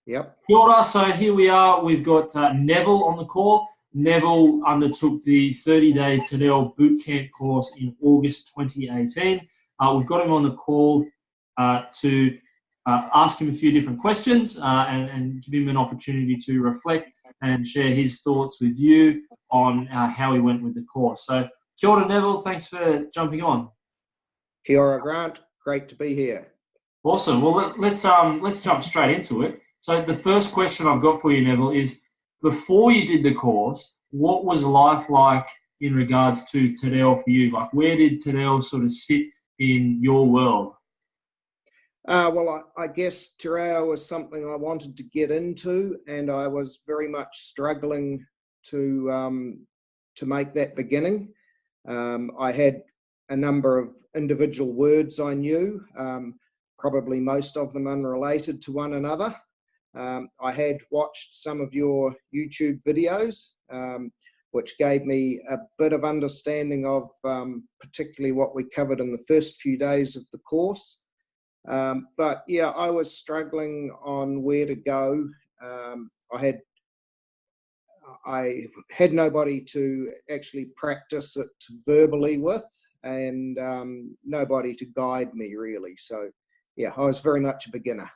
Yep. Kia ora. So here we are. We've got Neville on the call. Neville undertook the 30-day Te Reo Bootcamp course in August 2018. We've got him on the call to ask him a few different questions and give him an opportunity to reflect and share his thoughts with you on how he went with the course. So kia ora, Neville. Thanks for jumping on. Kia ora, Grant. Great to be here. Awesome. Well, let's jump straight into it. So the first question I've got for you, Neville, is before you did the course, what was life like in regards to Te Reo for you? Like, where did Te Reo sort of sit in your world? Well, I guess Te Reo was something I wanted to get into, and I was very much struggling to make that beginning. I had a number of individual words I knew, probably most of them unrelated to one another. I had watched some of your YouTube videos, which gave me a bit of understanding of particularly what we covered in the first few days of the course. But yeah, I was struggling on where to go. I had nobody to actually practice it verbally with, and nobody to guide me really. So yeah, I was very much a beginner.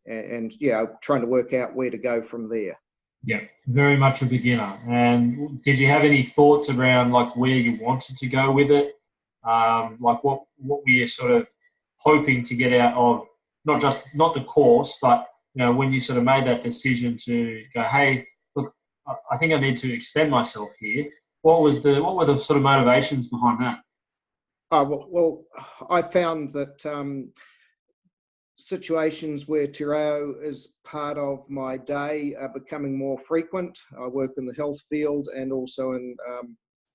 And yeah, trying to work out where to go from there. Yeah, very much a beginner. And did you have any thoughts around like where you wanted to go with it? Like what were you sort of hoping to get out of not the course, but you know, when you sort of made that decision to go, hey, look, I think I need to extend myself here. What were the sort of motivations behind that? Well, I found that situations where Te Reo is part of my day are becoming more frequent. I work in the health field and also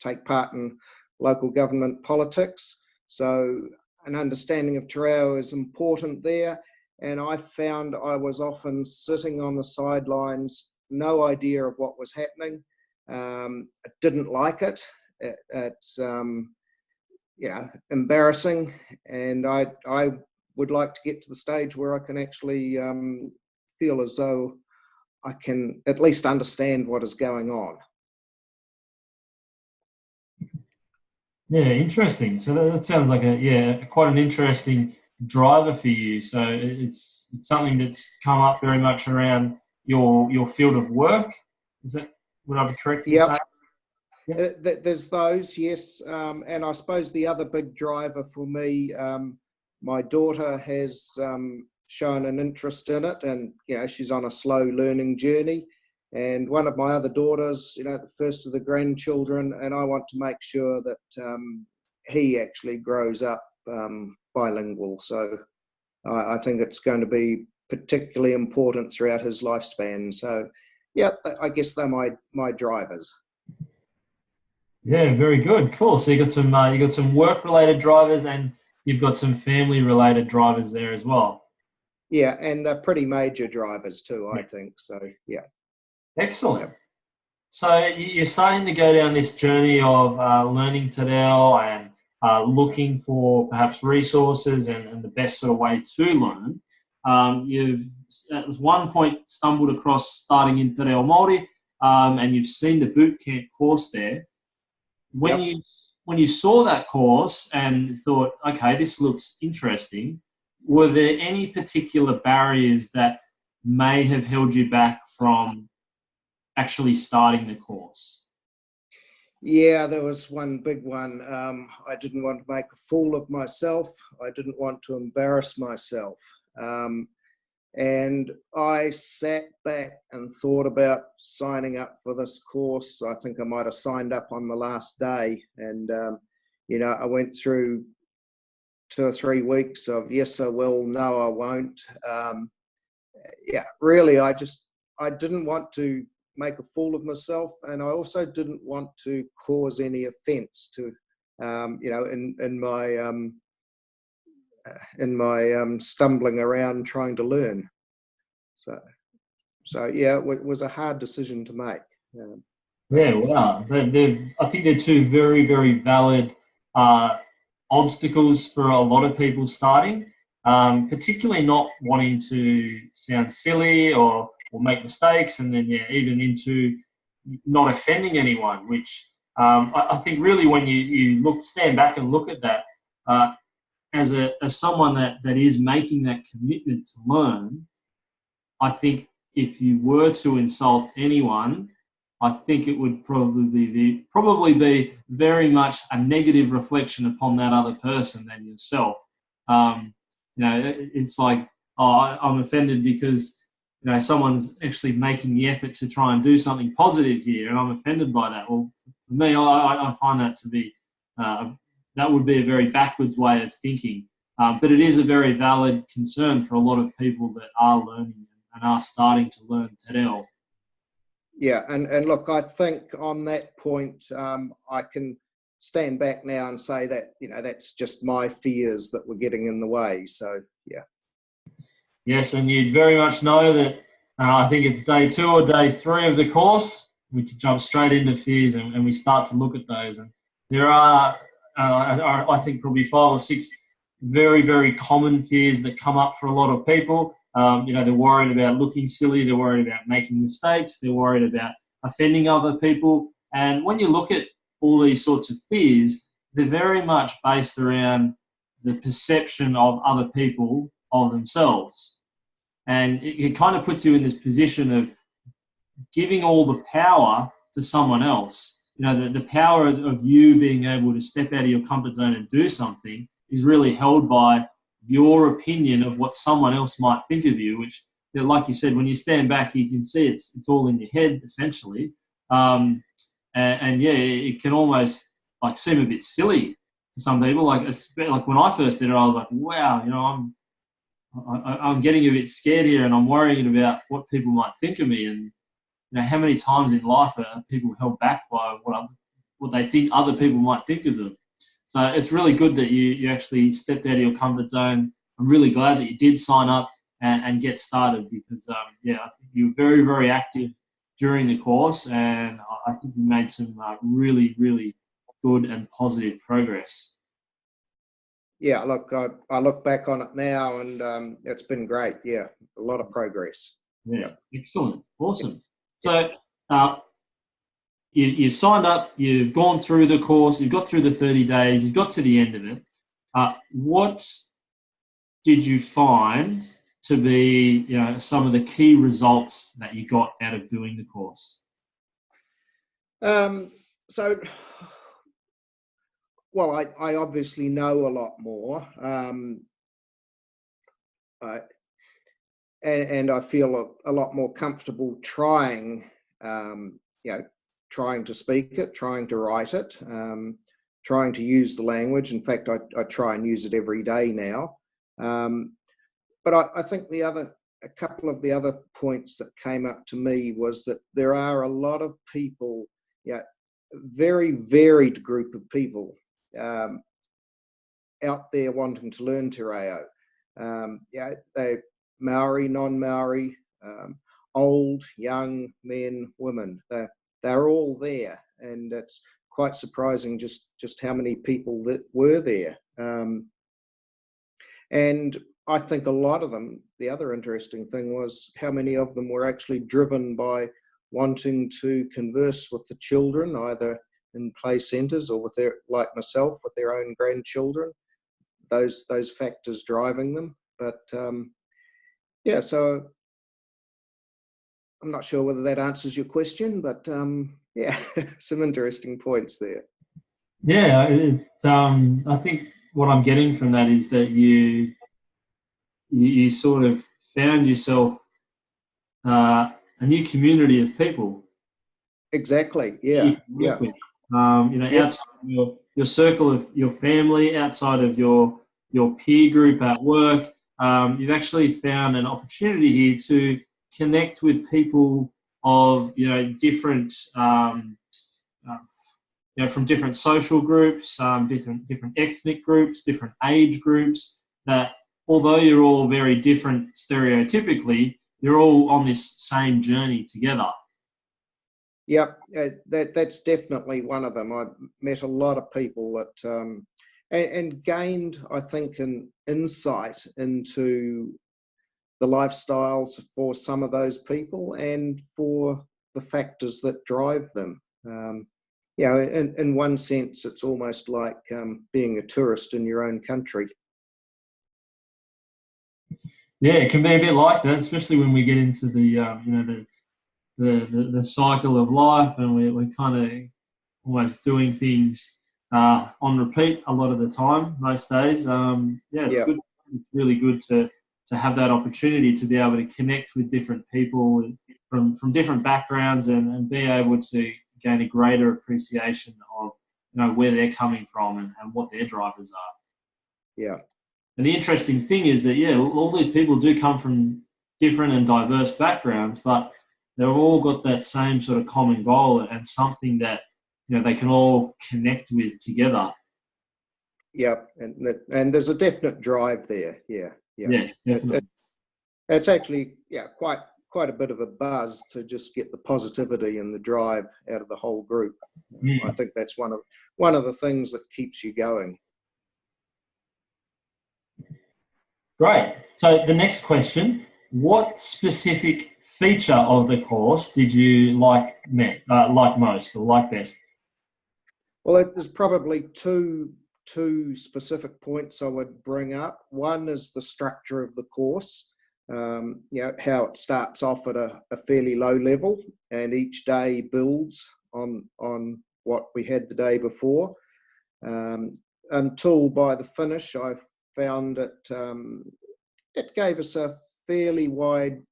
take part in local government politics. So an understanding of Te Reo is important there. And I found I was often sitting on the sidelines, no idea of what was happening. I didn't like it. It's embarrassing. And I would like to get to the stage where I can actually feel as though I can at least understand what is going on. Yeah, interesting. So that sounds like quite an interesting driver for you. So it's something that's come up very much around your field of work. Would I be correct in saying? Yep. There's those, yes. And I suppose the other big driver for me, my daughter has shown an interest in it, and she's on a slow learning journey. And one of my other daughters, the first of the grandchildren, and I want to make sure that he actually grows up bilingual. So I think it's going to be particularly important throughout his lifespan. So yeah, I guess they're my drivers. Yeah, very good, cool. So you got some work-related drivers, and you've got some family-related drivers there as well. Yeah, and they're pretty major drivers too, I think. So yeah. Excellent. Yep. So you're starting to go down this journey of learning Te Reo and looking for perhaps resources and the best sort of way to learn. You've at one point stumbled across Starting in Te Reo Māori, and you've seen the bootcamp course there. When you saw that course and thought, okay, this looks interesting, were there any particular barriers that may have held you back from actually starting the course? Yeah, there was one big one. I didn't want to make a fool of myself. I didn't want to embarrass myself. And I sat back and thought about signing up for this course. I think I might have signed up on the last day. And, I went through 2 or 3 weeks of yes, I will, no, I won't. Really, I didn't want to make a fool of myself. And I also didn't want to cause any offense to, in my stumbling around trying to learn. So yeah, it was a hard decision to make. Yeah, wow. I think they're two very, very valid obstacles for a lot of people starting. particularly not wanting to sound silly or make mistakes, and then even into not offending anyone, which I think really when you stand back and look at that, as someone that is making that commitment to learn, I think if you were to insult anyone, I think it would probably be very much a negative reflection upon that other person than yourself. It's like, oh, I'm offended because someone's actually making the effort to try and do something positive here, and I'm offended by that. Well, for me, I find that to be that would be a very backwards way of thinking. But it is a very valid concern for a lot of people that are learning and are starting to learn Te Reo. Yeah, and look, I think on that point, I can stand back now and say that, that's just my fears that were getting in the way. So, yeah. Yes, and you'd very much know that I think it's day 2 or day 3 of the course, we jump straight into fears and we start to look at those. And there are, I think, probably 5 or 6 very, very common fears that come up for a lot of people. They're worried about looking silly, they're worried about making mistakes, they're worried about offending other people. And when you look at all these sorts of fears, they're very much based around the perception of other people of themselves. And it kind of puts you in this position of giving all the power to someone else. The power of you being able to step out of your comfort zone and do something is really held by your opinion of what someone else might think of you, which, like you said, when you stand back, you can see it's all in your head, essentially. It can almost seem a bit silly to some people. Like when I first did it, I was like, wow, I'm getting a bit scared here, and I'm worrying about what people might think of me. And how many times in life are people held back by what they think other people might think of them? So it's really good that you actually stepped out of your comfort zone. I'm really glad that you did sign up and get started, because I think you were very, very active during the course, and I think you made some really, really good and positive progress. Yeah, look, I look back on it now, and it's been great. Yeah, a lot of progress. Yeah, excellent, awesome. So you've signed up, you've gone through the course, you've got through the 30 days, you've got to the end of it. What did you find to be some of the key results that you got out of doing the course? I obviously know a lot more, and I feel a lot more comfortable trying to speak it, trying to write it, trying to use the language. In fact, I try and use it every day now. But I think a couple of the other points that came up to me was that there are a lot of people, very varied group of people out there wanting to learn Te Reo. They're Maori, non-Maori, old, young, men, women. They're all there, and it's quite surprising just how many people that were there. And I think a lot of them, the other interesting thing was how many of them were actually driven by wanting to converse with the children, either in play centres or with like myself, with their own grandchildren. Those factors driving them. But so I'm not sure whether that answers your question, but some interesting points there. Yeah, I think what I'm getting from that is that you sort of found yourself a new community of people. Exactly. Yeah. Yeah. Outside of your circle of your family, outside of your peer group at work, you've actually found an opportunity here to connect with people of different from different social groups, different ethnic groups, different age groups, that although you're all very different stereotypically, you're all on this same journey together. Yep, that's definitely one of them. I've met a lot of people that, and gained, I think, an insight into the lifestyles for some of those people and for the factors that drive them. In one sense, it's almost like being a tourist in your own country. Yeah, it can be a bit like that, especially when we get into the the cycle of life, and we're kind of almost doing things on repeat a lot of the time, most days. It's good. It's really good to have that opportunity to be able to connect with different people from different backgrounds and be able to gain a greater appreciation of where they're coming from and what their drivers are. Yeah. And the interesting thing is that, all these people do come from different and diverse backgrounds, but they've all got that same sort of common goal and something that, they can all connect with together. Yeah, and there's a definite drive there. Yeah. Yes, definitely. It's actually, quite a bit of a buzz to just get the positivity and the drive out of the whole group. I think that's one of the things that keeps you going. Great. So the next question, what specific feature of the course did you like most or like best? Well, there's probably two specific points I would bring up. One is the structure of the course, how it starts off at a fairly low level and each day builds on what we had the day before, until by the finish I found it gave us a fairly wide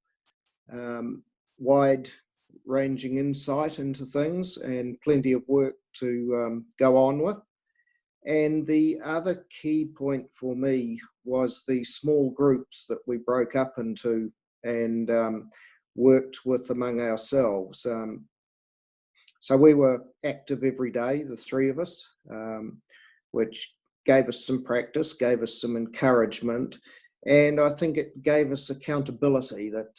ranging insight into things and plenty of work to go on with. And the other key point for me was the small groups that we broke up into and worked with among ourselves. So we were active every day, the three of us, which gave us some practice, gave us some encouragement, and I think it gave us accountability that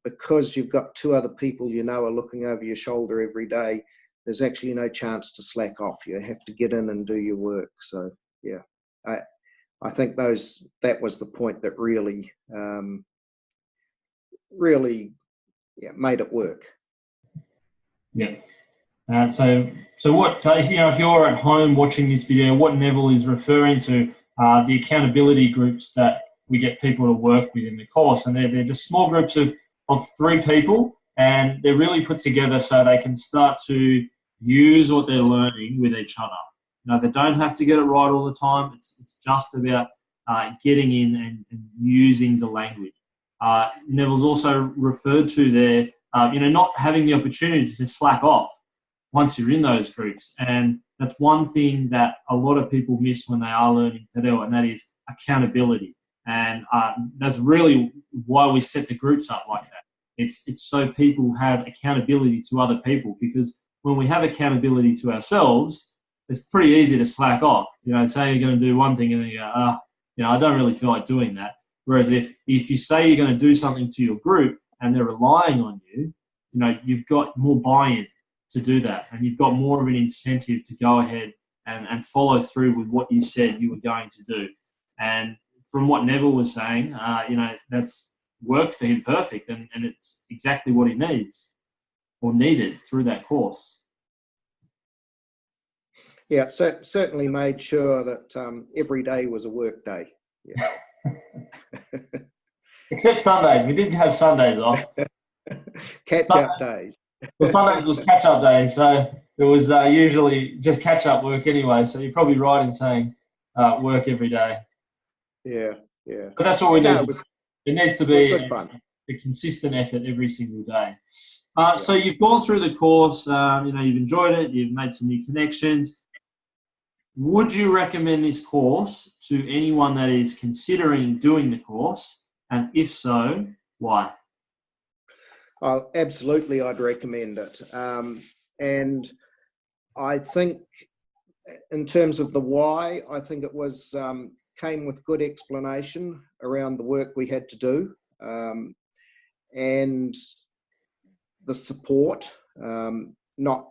because you've got two other people are looking over your shoulder every day, there's actually no chance to slack off. You have to get in and do your work. So I think that was the point that really made it work. Yeah. So what if you're at home watching this video, what Neville is referring to are the accountability groups that we get people to work with in the course, and they're just small groups of 3 people, and they're really put together so they can start to use what they're learning with each other. They don't have to get it right all the time. It's just about getting in and using the language. Neville's also referred to there, not having the opportunity to slack off once you're in those groups. And that's one thing that a lot of people miss when they are learning Te Reo, and that is accountability. And that's really why we set the groups up like that. It's so people have accountability to other people, because when we have accountability to ourselves, it's pretty easy to slack off. Say you're going to do one thing and then you go, I don't really feel like doing that. Whereas if you say you're going to do something to your group and they're relying on you, you've got more buy-in to do that, and you've got more of an incentive to go ahead and follow through with what you said you were going to do. And from what Neville was saying, that's worked for him perfect, and it's exactly what he needs or needed through that course. Yeah, certainly made sure that every day was a work day. Yeah. Except Sundays. We didn't have Sundays off. Catch-up days. Well, Sundays was catch-up days, so it was usually just catch-up work anyway. So you're probably right in saying work every day. Yeah. But that's what we need. It needs to be a consistent effort every single day. So you've gone through the course. You've enjoyed it. You've made some new connections. Would you recommend this course to anyone that is considering doing the course? And if so, why? Absolutely, I'd recommend it. And I think in terms of the why, I think it was came with good explanation around the work we had to do, and the support, not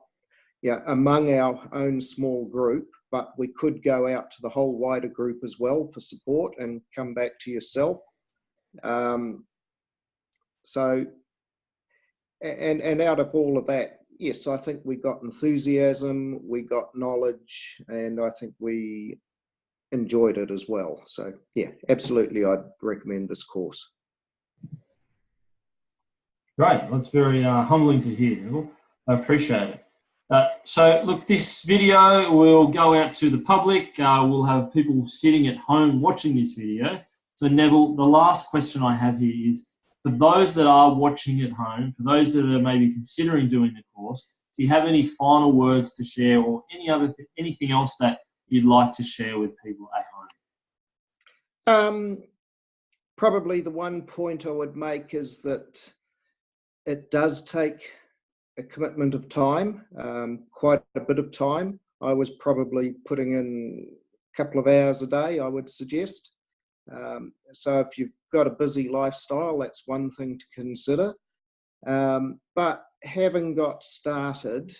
among our own small group, but we could go out to the whole wider group as well for support and come back to yourself. So, and out of all of that, yes, I think we got enthusiasm, we got knowledge, and I think we enjoyed it as well. So yeah, absolutely, I'd recommend this course. Great, that's very humbling to hear, Neville. I appreciate it. So look, this video will go out to the public. We'll have people sitting at home watching this video. So Neville, the last question I have here is, for those that are watching at home, for those that are maybe considering doing the course, do you have any final words to share, or anything else that you'd like to share with people at home? Probably the one point I would make is that it does take a commitment of time, quite a bit of time. I was probably putting in a couple of hours a day, I would suggest. So if you've got a busy lifestyle, that's one thing to consider. But having got started,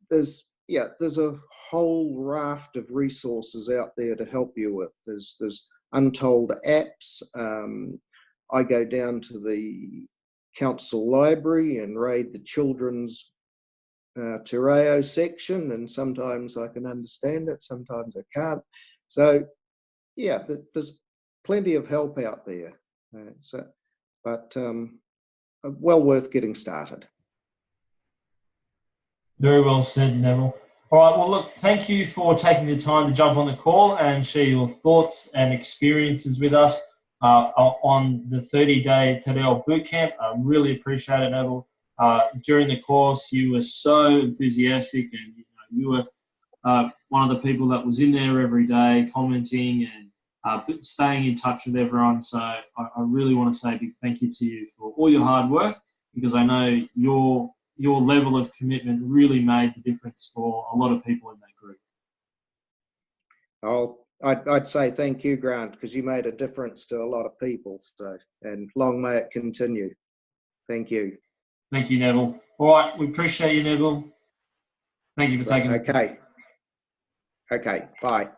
there's a whole raft of resources out there to help you with. There's untold apps. I go down to the council library and raid the children's Te Reo section, and sometimes I can understand it, sometimes I can't. So yeah, there's plenty of help out there. But well worth getting started. Very well said, Neville. All right, well, look, thank you for taking the time to jump on the call and share your thoughts and experiences with us on the 30-day Te Reo Bootcamp. I really appreciate it, Neville. During the course, you were so enthusiastic, and you were one of the people that was in there every day commenting and staying in touch with everyone. So I really want to say a big thank you to you for all your hard work, because I know your level of commitment really made the difference for a lot of people in that group. I'd say thank you, Grant, because you made a difference to a lot of people. So, and long may it continue. Thank you. Thank you, Neville. All right, we appreciate you, Neville. Thank you for taking the time. Okay, bye.